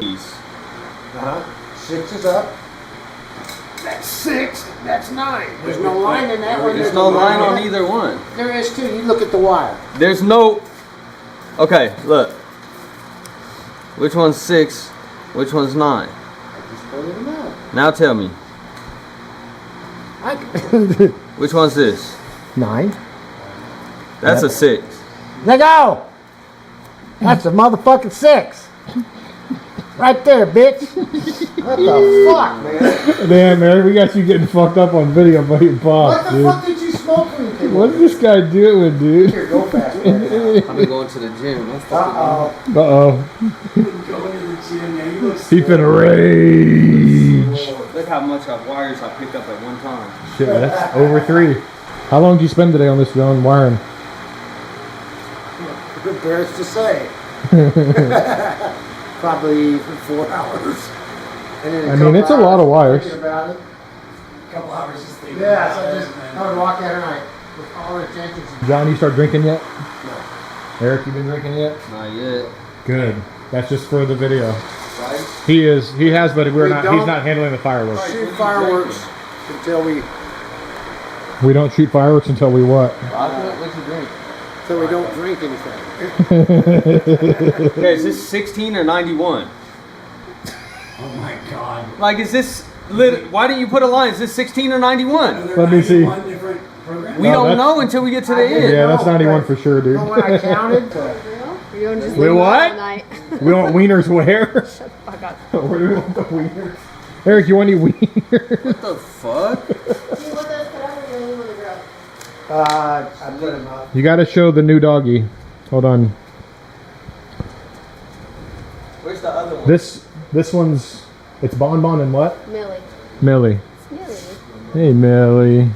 6 is up. That's 6. That's 9. There's no line in that one. There's no line on either one. There is too. You look at the wire. There's no. Okay, look. Which one's 6? Which one's 9? I just pointed them out. Now tell me. Which one's this? 9. That's a 6. Let go! That's a motherfucking 6. Right there, bitch. What the fuck, man? Damn, man, we got you getting fucked up on video by your boss, What the fuck did you smoke when you came What's this guy doing, dude? Here, go fast. I've been going to the gym. Uh-oh. Uh-oh. He finna rage. Look how much wires I picked up at one time. Shit, that's over 3. How long did you spend today on this drone wiring? I'm embarrassed to say. Probably 4 hours. And then I mean, it's a lot of wires. About it. A couple hours just thinking. Yeah, so I would walk out and with all intentions. John, you start drinking yet? No. Eric, you been drinking yet? Not yet. Good. That's just for the video. Right? He has, but We he's don't not handling the fireworks. Shoot fireworks until we don't shoot fireworks until we what? What's you drink? so we don't drink anything. Okay, is this 16 or 91? Oh my god. Like, is this why didn't you put a line? Is this 16 or 91? Let me see. Different programs? We don't know until we get to the end. Yeah, that's 91 for sure, dude. But when I counted, You don't just Wait, leave what? all night. We want wieners where? Fuck up. Where do we want the wieners? Eric, you want any wieners? What the fuck? I put them up. You gotta show the new doggy. Hold on. Where's the other one? This one's, it's Bonbon and what? Millie. Millie. It's Millie. Hey, Millie.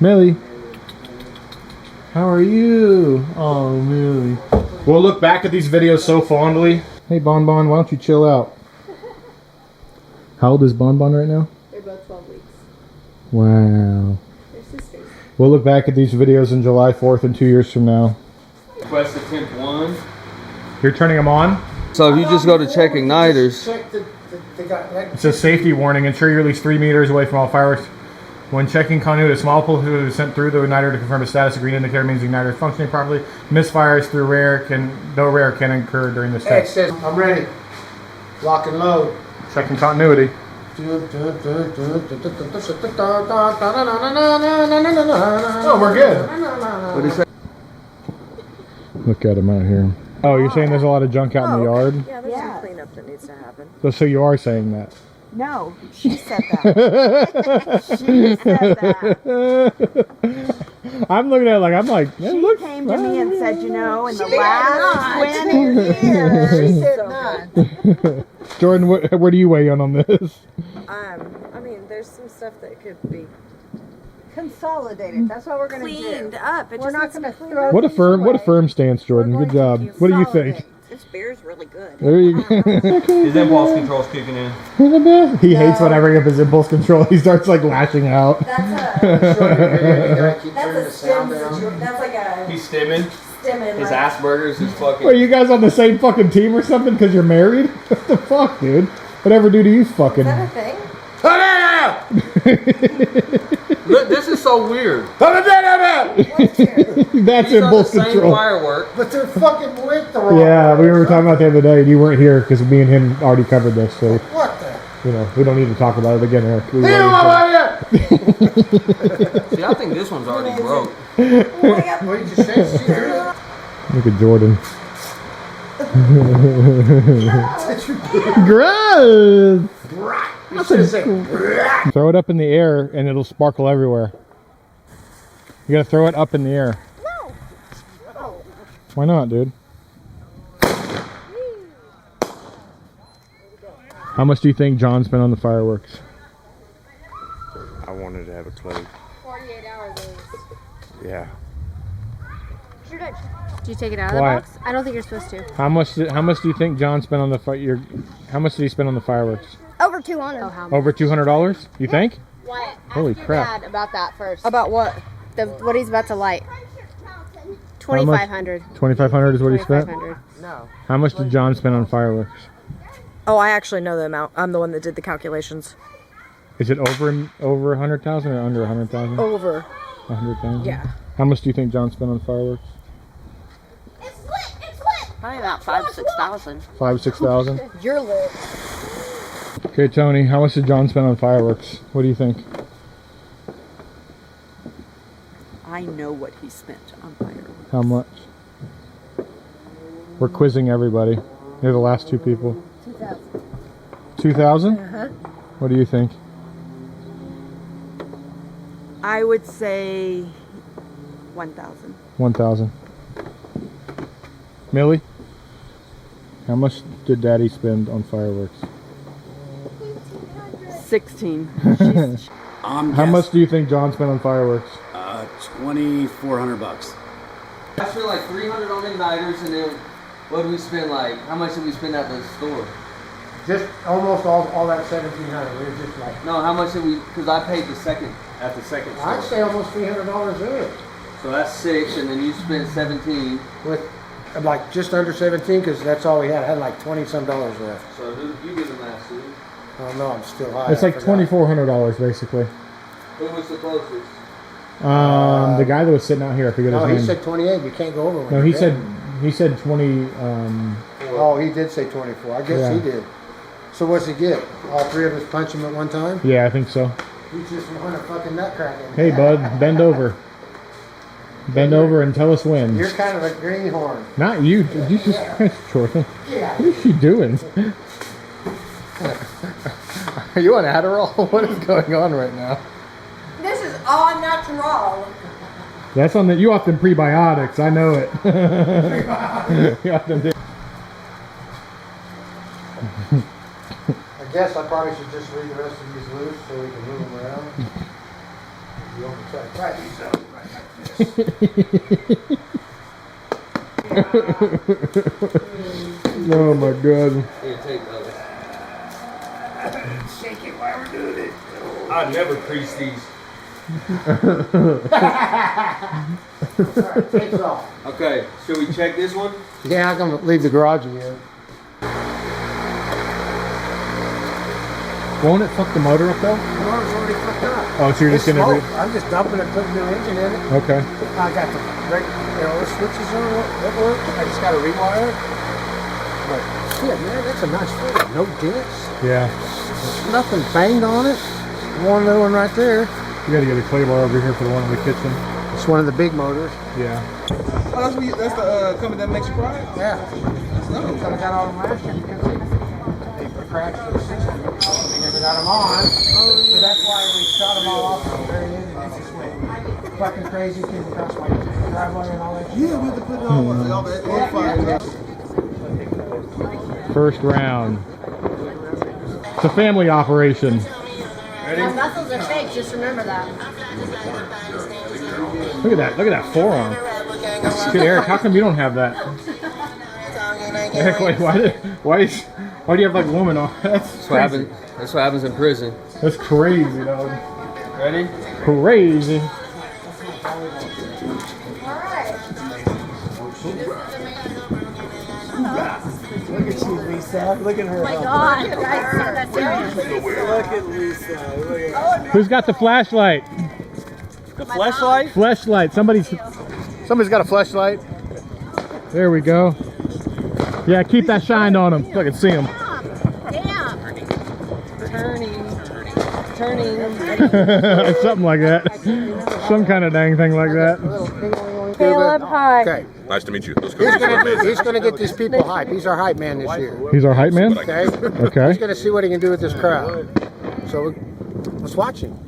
Millie. How are you? Oh, Millie. We'll look back at these videos so fondly. Hey, Bonbon, why don't you chill out? How old is Bonbon right now? They're both 12 weeks. Wow. They're sisters. We'll look back at these videos on July 4th and 2 years from now. Request attempt 1. You're turning them on? So if you just go to check igniters. Check the It's a safety warning. Ensure you're at least 3 meters away from all fireworks. When checking continuity, a small pull is sent through the igniter to confirm the status. A green indicator means the igniter is functioning properly. Misfires through though rare can occur during this It test. says, I'm ready. Lock and load. Checking continuity. Oh, we're good. What is that? Look at him out here. Oh, you're saying there's a lot of junk out in the yard? Yeah, there's some cleanup that needs to happen. So you are saying that? No, she said that. She said that. I'm looking at it like, She came to me and said, you know, in the She last had 20 years. She said So none. Jordan, where do you weigh in on this? I mean, there's some stuff that could be consolidated. That's what we're going to do. Cleaned up. It We're just not needs to going be to cleaned throw up. What a these firm away. stance, Jordan. We're Good going job. to What do you think? consolidate. This beer's really good. There you go. His impulse control's kicking in. He hates when I bring up his impulse control. He starts like lashing out. That's Keep turning the sound down. That's like a He's stimming. stimming. His Asperger's is fucking. Are you guys on the same fucking team or something because you're married? What the fuck, dude? Whatever do to you fucking... Is that a thing? Look, this is so weird. That's These are impulse the same control. firework. But they're fucking lit the wrong Yeah, we way. were talking about the other day and you weren't here because me and him already covered this. So, What the? you know, we don't need to talk about it again, Eric. We Hey, already mama, See, I think this one's already broke. What did you say? Look at Jordan. Gross! You should have said, Throw it up in the air and it'll sparkle everywhere. You gotta throw it up in the air. No. Why not, dude? How much do you think John spent on the fireworks? I wanted to have a clue. 48 hours at least. Yeah. Did you take it out of the Wyatt. box? I don't think you're supposed to. How much do you think John spent on the how much did he spend on the fireworks? Over 200. Oh, how much? Over $200? You think? Wyatt, Holy ask your crap. dad about that first. About what? What he's about to light. 2,500. 2,500 is what he spent? 2,500. No. How much did John spend on fireworks? Oh, I actually know the amount. I'm the one that did the calculations. Is it over 100,000 or under 100,000? Over. 100,000. Yeah. How much do you think John spent on fireworks? Probably about 5,000 to 6,000. 5,000 to 6,000. You're lit. Okay, Tony, how much did John spend on fireworks? What do you think? I know what he spent on fireworks. How much? We're quizzing everybody. You're the last two people. 2,000. 2,000? What do you think? I would say 1,000. 1,000. Millie? How much did Daddy spend on fireworks? 16. How much do you think John spent on fireworks? $2,400. I spent like 300 on igniters, and then what did we spend? Like, how much did we spend at the store? Just almost all that 1,700. We were just like, No, how much did we? Because I paid the second at the second store. I'd say almost $300 there. So that's 6, and then you spent 17. With like just under 17, because that's all we had. I had like 20 some dollars left. So who you give the math to? Oh no, I'm still high. It's I like forgot. $2,400 basically. Who was the closest? The guy that was sitting out here, I forget No, his he name. said 28. You can't go over. When No, you're he said there. 20. Oh, he did say 24. I guess he did. So what's he get? All three of us punch him at one time? Yeah, I think so. He's just want a fucking nutcracker. Hey, bud, bend over. Bend over and tell us when. You're kind of a greenhorn. Not you. Jesus Christ, Jordan. Yeah. What is she doing? Are you on Adderall? What is going on right now? This is all natural. That's on the. You off them prebiotics. I know it. You off them. I guess I probably should just leave the rest of these loose so we can move them around. You want to try to try these out right like this. Oh my God. Here, take those. Shake it while we're doing it. I never crease these. Alright, take it off. Okay, should we check this one? Yeah, I'm going to leave the garage again. Won't it fuck the motor up though? The motor's already fucked up. Oh, so you're just It's gonna. smoke. I'm just dumping it, putting a new engine in it. Okay. I got the regular switches on that work. I just got to rewire it. But shit, man, that's a nice photo. No dents. Yeah. Nothing banged on it. One new one right there. You gotta get a clay bar over here for the one in the kitchen. It's one of the big motors. Yeah. Oh, that's the company that makes you cry? Yeah. Because I got all them last year because they crashed the system. They never got them on. So that's why we shot them all off at the very end. And it just went fucking crazy. Came across my driveway and all that shit. Yeah, we had to put it on all that fire. First round. It's a family operation. My muscles are fake, just remember that. Look at that. Look at that forearm. Dude, Eric, how come you don't have that? Eric, wait, why do you have like a woman on? That's what crazy. That's what happens in prison. That's crazy, dog. Ready? Crazy. Look at you, Lisa. Look at her. Oh my God, guys, not that serious. Look at Lisa. Look at her. Who's got the flashlight? The flashlight? Flashlight. Somebody's got a flashlight. There we go. Yeah, keep that shined on him so I can see him. Damn. Turning. Something like that. Some kind of dang thing like that. Caleb, hi. Okay. Nice to meet you. Let's go. He's gonna get these people hype. He's our hype man this year. He's our hype man? Okay? Okay. He's gonna see what he can do with this crowd. So let's watch him.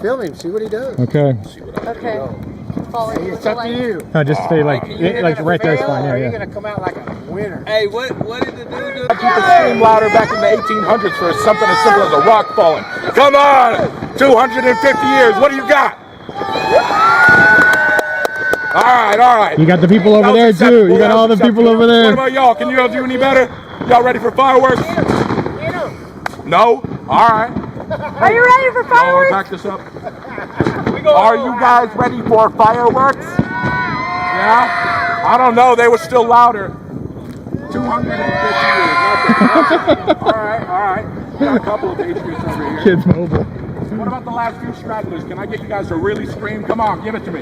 Film him, see what he does. Okay. Okay. It's up to you. Just stay like right there is fine. Or Yeah, you're yeah. gonna come out like a winner. Hey, what did the dude do? Keep the scream louder back in the 1800s for something as simple as a rock falling. Come on! 250 years. What do you got? All right. You got the people over there too. You got all the people over What there. about y'all? Can you all do any better? Y'all ready for fireworks? No? All right. Are you ready for Y'all want to fireworks? back this up? Are you guys ready for fireworks? Yeah? I don't know. They were still louder. 250 years. Not bad. All right. Got a couple of Patriots over here. Kids Mobile. What about the last few stragglers? Can I get you guys to really scream? Come on, give it to me.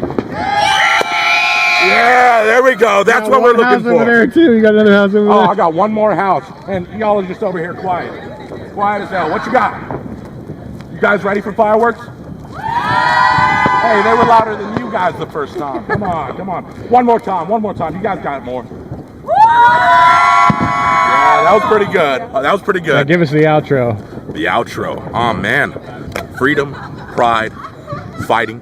Yeah, there we go. That's what we're looking for. Over there too. You got another house over there. Oh, I got one more house, and y'all are just over here quiet. Quiet as hell. What you got? You guys ready for fireworks? Hey, they were louder than you guys the first time. Come on. One more time. You guys got it more. Yeah, that was pretty good. Now give us the outro. The outro. Oh, man. Freedom, pride, fighting,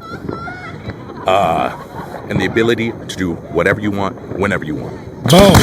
and the ability to do whatever you want, whenever you want. Boom.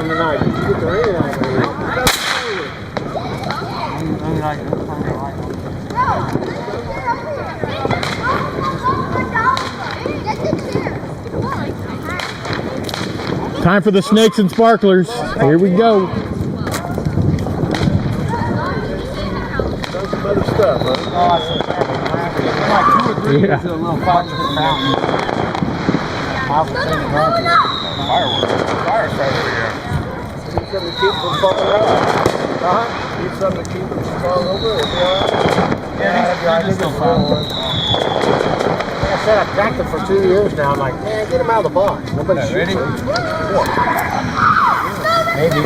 time of night. You can get the rain out of here. Time for the snakes and sparklers. Here we go. Some other stuff, huh? Like 2 or 3 Yeah. years to a little fountain. Fireworks over here. Need something to keep from falling over? Huh? Need something to keep them from falling over? Yeah, they're still fun. Like I said, I've tracked them for 2 years now. I'm like, man, get them out of the box. Nobody shoots them. Yeah. Maybe.